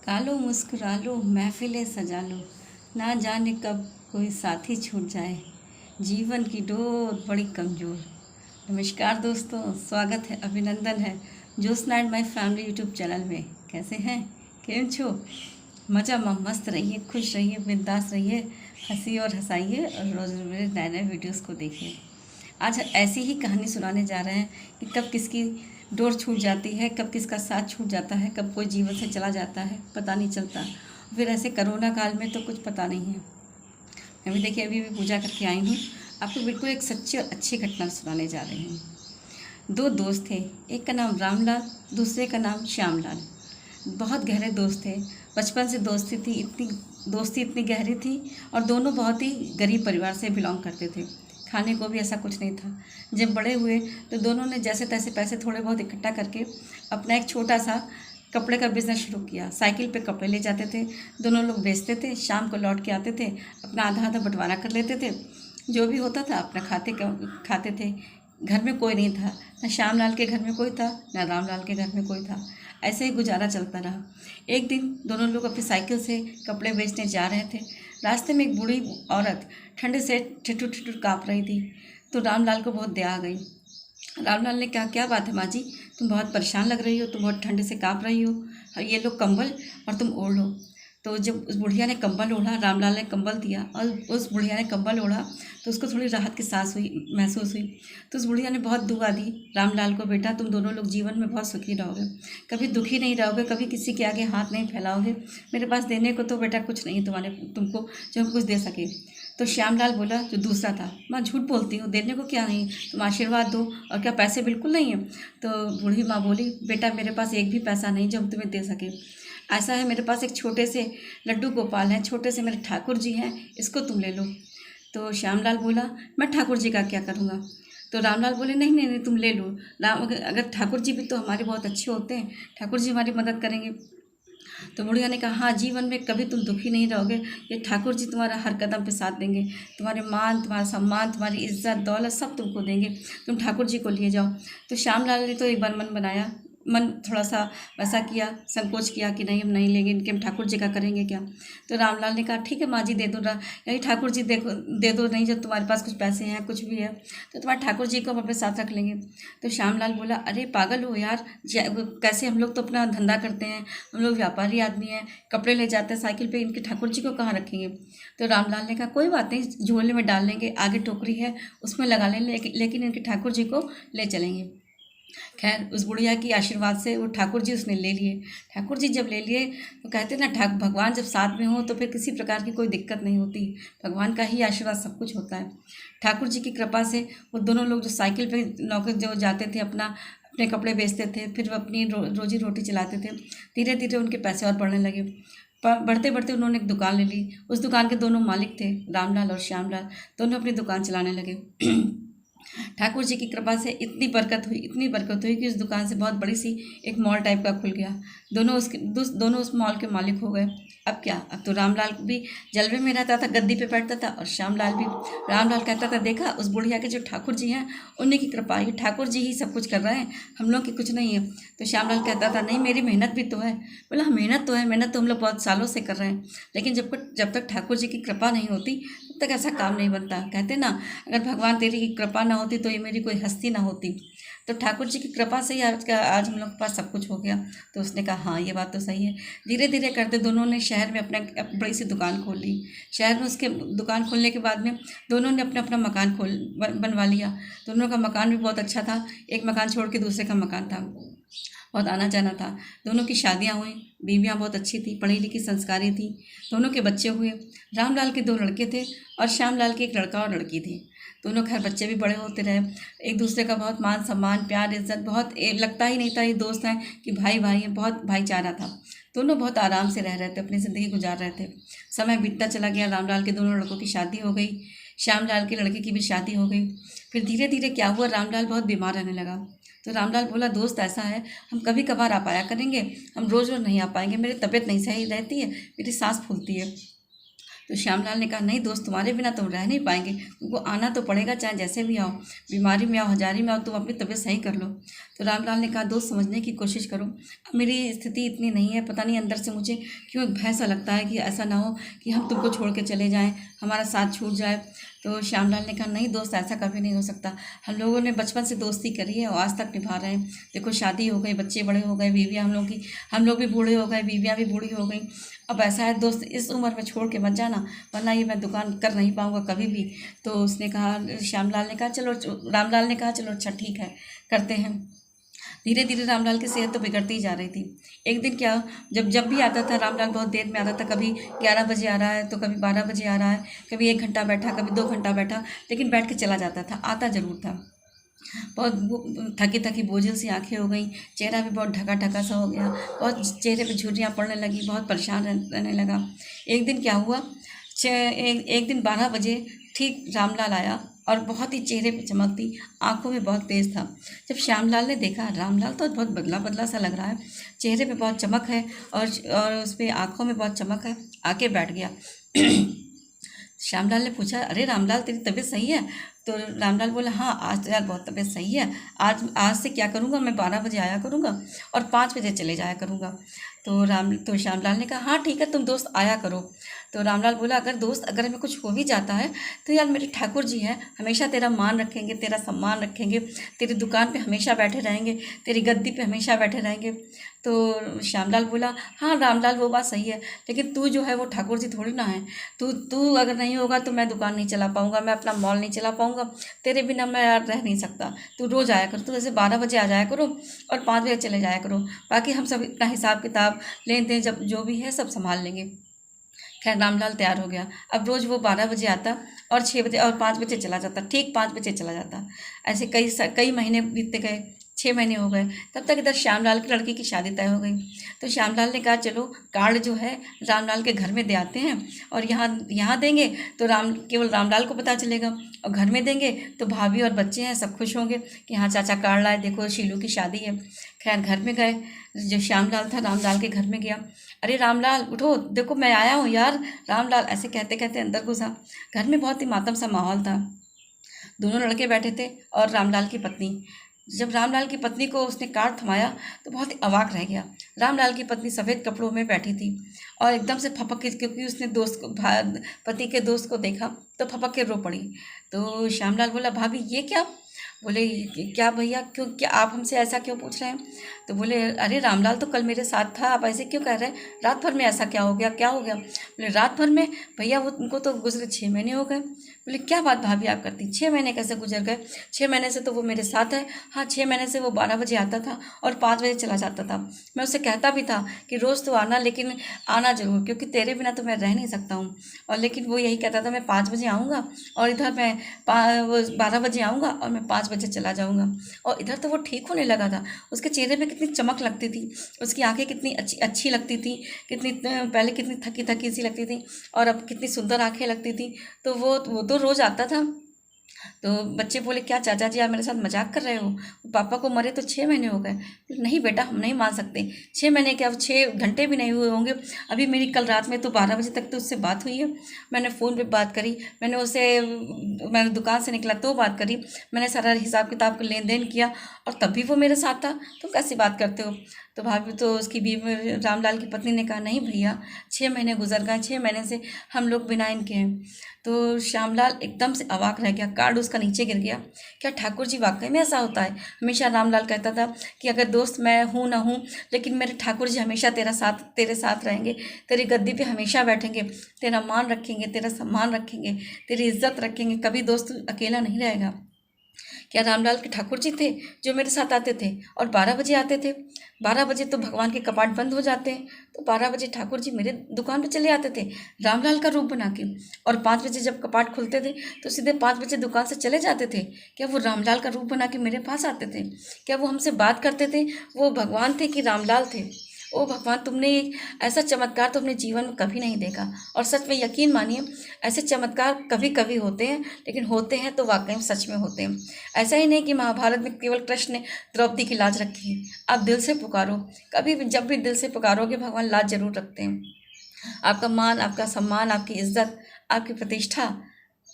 कालो मुस्कुरा लो महफिलें सजा लो, ना जाने कब कोई साथी छूट जाए, जीवन की डोर बड़ी कमज़ोर। नमस्कार दोस्तों, स्वागत है, अभिनंदन है Jyotsna and my family YouTube channel में। कैसे हैं, केम छो? मज़ा मस्त रहिए, खुश रहिए, बिंदास रहिए, हंसी और हंसाइए और रोज़ मेरे नए नए वीडियोज़ को देखिए। आज ऐसी ही कहानी सुनाने जा रहे हैं कि कब किसकी डोर छूट जाती है, कब किसका साथ छूट जाता है, कब कोई जीवन से चला जाता है, पता नहीं चलता। फिर ऐसे कोरोना काल में तो कुछ पता नहीं है। मैं भी देखिए अभी पूजा करके आई हूँ। आपको बिल्कुल एक सच्ची और अच्छी घटना सुनाने जा रही हूँ। दो दोस्त थे, एक का नाम रामलाल, दूसरे का नाम श्यामलाल। बहुत गहरे दोस्त थे, बचपन से दोस्ती इतनी गहरी थी और दोनों बहुत ही गरीब परिवार से बिलोंग करते थे। खाने को भी ऐसा कुछ नहीं था। जब बड़े हुए तो दोनों ने जैसे तैसे पैसे थोड़े बहुत इकट्ठा करके अपना एक छोटा सा कपड़े का बिज़नेस शुरू किया। साइकिल पे कपड़े ले जाते थे, दोनों लोग बेचते थे, शाम को लौट के आते थे, अपना आधा आधा बंटवारा कर लेते थे। जो भी होता था अपना खाते थे। घर में कोई नहीं था, न श्यामलाल के घर में कोई था, न रामलाल के घर में कोई था। ऐसे ही गुजारा चलता रहा। एक दिन दोनों लोग अपनी साइकिल से कपड़े बेचने जा रहे थे। रास्ते में एक बूढ़ी औरत ठंड से ठिठुर ठिठुर काँप रही थी, तो रामलाल को बहुत दया आ गई। रामलाल ने कहा, क्या बात है माँ जी, तुम बहुत परेशान लग रही हो, तुम बहुत ठंड से काँप रही हो, और ये लो कंबल और तुम ओढ़ लो। तो जब उस बुढ़िया ने कंबल ओढ़ा, रामलाल ने कंबल दिया और उस बुढ़िया ने कंबल ओढ़ा, तो उसको थोड़ी राहत की सांस महसूस हुई। तो उस बुढ़िया ने बहुत दुआ दी रामलाल को, बेटा तुम दोनों लोग जीवन में बहुत सुखी रहोगे, कभी दुखी नहीं रहोगे, कभी किसी के आगे हाथ नहीं फैलाओगे। मेरे पास देने को तो बेटा कुछ नहीं तुमको जो हम कुछ दे सके। तो श्यामलाल बोला, जो दूसरा था, माँ झूठ बोलती हूँ, देने को क्या नहीं, तुम आशीर्वाद दो। और क्या पैसे बिल्कुल नहीं है? तो बूढ़ी माँ बोली, बेटा मेरे पास एक भी पैसा नहीं जो हम तुम्हें दे सके। ऐसा है, मेरे पास एक छोटे से लड्डू गोपाल हैं, छोटे से मेरे ठाकुर जी हैं, इसको तुम ले लो। तो श्यामलाल बोला, मैं ठाकुर जी का क्या करूँगा? तो रामलाल बोले, नहीं नहीं नहीं, तुम ले लो। अगर ठाकुर जी भी तो हमारे बहुत अच्छे होते हैं, ठाकुर जी हमारी मदद करेंगे। तो बुढ़िया ने कहा, हाँ, जीवन में कभी तुम दुखी नहीं रहोगे, ये ठाकुर जी तुम्हारा हर कदम पे साथ देंगे, तुम्हारे मान, तुम्हारा सम्मान, तुम्हारी इज्जत दौलत सब तुमको देंगे, तुम ठाकुर जी को लिए जाओ। तो श्यामलाल ने तो एक बार मन बनाया, मन थोड़ा सा वैसा किया, संकोच किया कि नहीं हम नहीं लेंगे इनके, हम ठाकुर जी का करेंगे क्या। तो रामलाल ने कहा, ठीक है माँ जी, दे दो, यही ठाकुर जी देखो दे दो, नहीं जब तुम्हारे पास कुछ पैसे हैं कुछ भी है तो तुम्हारे ठाकुर जी को हम अपने साथ रख लेंगे। तो श्यामलाल बोला, अरे पागल हो यार, कैसे, हम लोग तो अपना धंधा करते हैं, हम लोग व्यापारी आदमी हैं, कपड़े ले जाते हैं साइकिल पे, इनके ठाकुर जी को कहाँ रखेंगे। तो रामलाल ने कहा, कोई बात नहीं, झोले में डाल लेंगे, आगे टोकरी है उसमें लगा लेंगे, लेकिन इनके ठाकुर जी को ले चलेंगे। खैर उस बुढ़िया की आशीर्वाद से वो ठाकुर जी उसने ले लिए। ठाकुर जी जब ले लिए तो कहते ना, भगवान जब साथ में हो तो फिर किसी प्रकार की कोई दिक्कत नहीं होती, भगवान का ही आशीर्वाद सब कुछ होता है। ठाकुर जी की कृपा से वो दोनों लोग जो साइकिल पे नौकर जो जाते थे, अपने कपड़े बेचते थे, फिर वो अपनी रोजी रोटी चलाते थे। धीरे धीरे उनके पैसे और बढ़ने लगे। बढ़ते बढ़ते उन्होंने एक दुकान ले ली। उस दुकान के दोनों मालिक थे, रामलाल और श्यामलाल, दोनों अपनी दुकान चलाने लगे। ठाकुर जी की कृपा से इतनी बरकत हुई कि उस दुकान से बहुत बड़ी सी एक मॉल टाइप का खुल गया। दोनों उस मॉल के मालिक हो गए। अब क्या, अब तो रामलाल भी जलवे में रहता था, गद्दी पे बैठता था, और श्यामलाल भी। रामलाल कहता था, देखा उस बुढ़िया के जो ठाकुर जी हैं उन्हीं की कृपा, ये ठाकुर जी ही सब कुछ कर रहे हैं, हम लोग की कुछ नहीं है। तो श्यामलाल कहता था, नहीं मेरी मेहनत भी तो है। बोला, मेहनत तो है, मेहनत तो हम लोग बहुत सालों से कर रहे हैं, लेकिन जब तक ठाकुर जी की कृपा नहीं होती तब तक ऐसा काम नहीं बनता। कहते ना, अगर भगवान तेरी की कृपा ना होती तो ये मेरी कोई हस्ती ना होती। तो ठाकुर जी की कृपा से ही आज हम लोग के पास सब कुछ हो गया। तो उसने कहा, हाँ ये बात तो सही है। धीरे धीरे करते दोनों ने शहर में अपना बड़ी सी दुकान खोल ली। शहर में उसके दुकान खोलने के बाद में दोनों ने अपना अपना मकान बनवा लिया। दोनों का मकान भी बहुत अच्छा था, एक मकान छोड़ के दूसरे का मकान था, बहुत आना जाना था। दोनों की शादियां हुई, बीवियां बहुत अच्छी थी, पढ़ी लिखी संस्कारी थी। दोनों के बच्चे हुए। रामलाल के 2 लड़के थे और श्यामलाल के एक लड़का और लड़की थी। दोनों खैर बच्चे भी बड़े होते रहे। एक दूसरे का बहुत मान सम्मान, प्यार, इज्जत, बहुत लगता ही नहीं था ये दोस्त हैं कि भाई भाई हैं, बहुत भाईचारा था। दोनों बहुत आराम से रह रहे थे, अपनी ज़िंदगी गुजार रहे थे। समय बीतता चला गया, रामलाल के दोनों लड़कों की शादी हो गई, श्यामलाल की लड़की की भी शादी हो गई। फिर धीरे धीरे क्या हुआ, रामलाल बहुत बीमार रहने लगा। तो रामलाल बोला, दोस्त ऐसा है, हम कभी कभार आ पाया करेंगे, हम रोज़ रोज़ नहीं आ पाएंगे, मेरी तबीयत नहीं सही रहती है, मेरी सांस फूलती है। तो श्यामलाल ने कहा नहीं दोस्त, तुम्हारे बिना तुम रह नहीं पाएंगे, तुमको आना तो पड़ेगा, चाहे जैसे भी आओ, बीमारी में आओ, हजारी में आओ, तुम अपनी तबीयत सही कर लो। तो रामलाल ने कहा दोस्त समझने की कोशिश करो, अब मेरी स्थिति इतनी नहीं है, पता नहीं अंदर से मुझे क्यों भय सा लगता है कि ऐसा ना हो कि हम तुमको छोड़ के चले जाएं, हमारा साथ छूट जाए। तो श्यामलाल ने कहा नहीं दोस्त, ऐसा कभी नहीं हो सकता, हम लोगों ने बचपन से दोस्ती करी है और आज तक निभा रहे हैं। देखो शादी हो गई, बच्चे बड़े हो गए, बीवियाँ हम लोग भी बूढ़े हो गए, बीवियाँ भी बूढ़ी हो गई। अब ऐसा है दोस्त, इस उम्र में छोड़ के मत जाना, वरना ये मैं दुकान कर नहीं पाऊँगा कभी भी। तो उसने कहा, श्यामलाल ने कहा चलो, रामलाल ने कहा चलो अच्छा ठीक है, करते हैं। धीरे धीरे रामलाल की सेहत तो बिगड़ती ही जा रही थी। एक दिन क्या, जब भी आता था रामलाल बहुत देर में आता था, कभी 11 बजे आ रहा है तो कभी 12 बजे आ रहा है, कभी 1 घंटा बैठा, कभी 2 घंटा बैठा, लेकिन बैठ के चला जाता था, आता ज़रूर था। बहुत थकी थकी बोझिल सी आंखें हो गई, चेहरा भी बहुत ढका ढका सा हो गया, बहुत चेहरे पे झुर्रियाँ पड़ने लगी, बहुत परेशान रहने लगा। एक दिन क्या हुआ, एक दिन 12 बजे ठीक रामलाल आया और बहुत ही चेहरे पे चमक थी, आंखों में बहुत तेज़ था। जब श्यामलाल ने देखा रामलाल तो बहुत बदला बदला सा लग रहा है, चेहरे पे बहुत चमक है और उस पर आँखों में बहुत चमक है, आके बैठ गया। श्यामलाल ने पूछा अरे रामलाल तेरी तबीयत सही है? तो रामलाल बोला हाँ आज तो यार बहुत तबीयत सही है, आज से क्या करूँगा, मैं 12 बजे आया करूँगा और 5 बजे चले जाया करूँगा। तो श्यामलाल ने कहा हाँ ठीक है, तुम दोस्त आया करो। तो रामलाल बोला अगर हमें कुछ हो भी जाता है तो यार मेरे ठाकुर जी हैं, हमेशा तेरा मान रखेंगे, तेरा सम्मान रखेंगे, तेरी दुकान पे हमेशा बैठे रहेंगे, तेरी गद्दी पे हमेशा बैठे रहेंगे। तो श्यामलाल बोला हाँ रामलाल वो बात सही है, लेकिन तू जो है वो ठाकुर जी थोड़ी ना है, तू अगर नहीं होगा तो मैं दुकान नहीं चला पाऊँगा, मैं अपना मॉल नहीं चला पाऊँगा, तेरे बिना मैं यार रह नहीं सकता। तू रोज़ आया कर, तू जैसे 12 बजे आ जाया करो और 5 बजे चले जाया करो, बाकी हम सब इतना हिसाब किताब लेन देन जब जो भी है सब संभाल लेंगे। खैर रामलाल तैयार हो गया, अब रोज़ वो 12 बजे आता और 6 बजे और 5 बजे चला जाता, ठीक 5 बजे चला जाता। ऐसे कई महीने बीतते गए, 6 महीने हो गए, तब तक इधर श्यामलाल की लड़की की शादी तय हो गई। तो श्यामलाल ने कहा चलो कार्ड जो है रामलाल के घर में दे आते हैं, और यहाँ देंगे तो केवल रामलाल को पता चलेगा, और घर में देंगे तो भाभी और बच्चे हैं सब खुश होंगे कि हाँ चाचा कार्ड लाए, देखो शीलू की शादी है। खैर घर में गए, जो श्यामलाल था रामलाल के घर में गया, अरे रामलाल उठो देखो मैं आया हूँ यार, रामलाल ऐसे कहते कहते अंदर घुसा। घर में बहुत ही मातम सा माहौल था, दोनों लड़के बैठे थे और रामलाल की पत्नी। जब रामलाल की पत्नी को उसने कार्ड थमाया तो बहुत ही अवाक रह गया। रामलाल की पत्नी सफ़ेद कपड़ों में बैठी थी और एकदम से फपक के, क्योंकि उसने पति के दोस्त को देखा तो फपक के रो पड़ी। तो श्यामलाल बोला भाभी ये क्या? बोले क्या भैया, क्यों, क्या आप हमसे ऐसा क्यों पूछ रहे हैं? तो बोले अरे रामलाल तो कल मेरे साथ था, आप ऐसे क्यों कह रहे हैं, रात भर में ऐसा क्या हो गया, क्या हो गया? बोले रात भर में भैया वो उनको तो गुजरे 6 महीने हो गए। बोले क्या बात भाभी आप करती, 6 महीने कैसे गुजर गए? 6 महीने से तो वो मेरे साथ है। हाँ 6 महीने से वो 12 बजे आता था और 5 बजे चला जाता था। मैं उससे कहता भी था कि रोज़ तो आना, लेकिन आना ज़रूर, क्योंकि तेरे बिना तो मैं रह नहीं सकता हूँ। और लेकिन वो यही कहता था मैं 5 बजे आऊँगा और इधर मैं 12 बजे आऊँगा और मैं 5 बजे चला जाऊँगा। और इधर तो वो ठीक होने लगा था, उसके चेहरे पे कितनी चमक लगती थी, उसकी आंखें कितनी अच्छी लगती थी, कितनी पहले कितनी थकी थकी सी लगती थी और अब कितनी सुंदर आंखें लगती थी। तो वो तो रोज़ आता था। तो बच्चे बोले क्या चाचा जी आप मेरे साथ मजाक कर रहे हो, पापा को मरे तो 6 महीने हो गए। नहीं बेटा हम नहीं मान सकते, 6 महीने क्या, 6 घंटे भी नहीं हुए होंगे। अभी मेरी कल रात में तो 12 बजे तक तो उससे बात हुई है, मैंने फ़ोन पे बात करी, मैंने दुकान से निकला तो बात करी, मैंने सारा हिसाब किताब का लेन देन किया और तब भी वो मेरे साथ था। तुम कैसी बात करते हो? तो भाभी तो उसकी बीवी रामलाल की पत्नी ने कहा नहीं भैया 6 महीने गुजर गए, 6 महीने से हम लोग बिना इनके हैं। तो श्यामलाल एकदम से अवाक रह गया, कार्ड उसका नीचे गिर गया। क्या ठाकुर जी वाकई में ऐसा होता है? हमेशा रामलाल कहता था कि अगर दोस्त मैं हूँ ना हूँ, लेकिन मेरे ठाकुर जी हमेशा तेरे साथ रहेंगे, तेरी गद्दी पे हमेशा बैठेंगे, तेरा मान रखेंगे, तेरा सम्मान रखेंगे, तेरी इज्जत रखेंगे, कभी दोस्त अकेला नहीं रहेगा। क्या रामलाल के ठाकुर जी थे जो मेरे साथ आते थे और 12 बजे आते थे? 12 बजे तो भगवान के कपाट बंद हो जाते हैं, तो 12 बजे ठाकुर जी मेरे दुकान पे चले आते थे रामलाल का रूप बना के, और 5 बजे जब कपाट खुलते थे तो सीधे 5 बजे दुकान से चले जाते थे। क्या वो रामलाल का रूप बना के मेरे पास आते थे? क्या वो हमसे बात करते थे? वो भगवान थे कि रामलाल थे? ओ भगवान, तुमने ऐसा चमत्कार तो अपने जीवन में कभी नहीं देखा। और सच में यकीन मानिए ऐसे चमत्कार कभी कभी होते हैं, लेकिन होते हैं तो वाकई में सच में होते हैं। ऐसा ही नहीं कि महाभारत में केवल कृष्ण ने द्रौपदी की लाज रखी है। आप दिल से पुकारो, कभी भी जब भी दिल से पुकारोगे भगवान लाज जरूर रखते हैं। आपका मान, आपका सम्मान, आपकी इज्जत, आपकी प्रतिष्ठा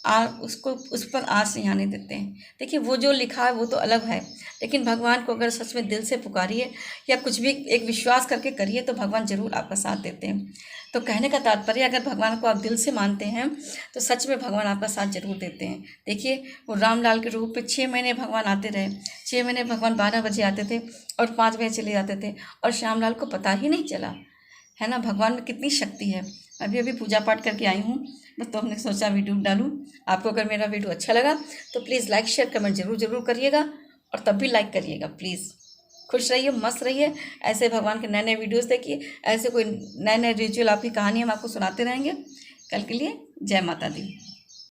आप उसको उस पर आँच नहीं आने देते हैं। देखिए वो जो लिखा है वो तो अलग है, लेकिन भगवान को अगर सच में दिल से पुकारिए या कुछ भी एक विश्वास करके करिए तो भगवान ज़रूर आपका साथ देते हैं। तो कहने का तात्पर्य, अगर भगवान को आप दिल से मानते हैं तो सच में भगवान आपका साथ जरूर देते हैं। देखिए वो रामलाल के रूप में 6 महीने भगवान आते रहे। 6 महीने भगवान 12 बजे आते थे और 5 बजे चले जाते थे और श्यामलाल को पता ही नहीं चला, है ना। भगवान में कितनी शक्ति है। अभी अभी पूजा पाठ करके आई हूँ, बस तो हमने सोचा वीडियो डालूँ। आपको अगर मेरा वीडियो अच्छा लगा तो प्लीज़ लाइक शेयर कमेंट ज़रूर करिएगा, और तब भी लाइक करिएगा प्लीज़। खुश रहिए, मस्त रहिए, ऐसे भगवान के नए नए वीडियोज़ देखिए, ऐसे कोई नए नए रिचुअल आपकी कहानी हम आपको सुनाते रहेंगे। कल के लिए जय माता दी।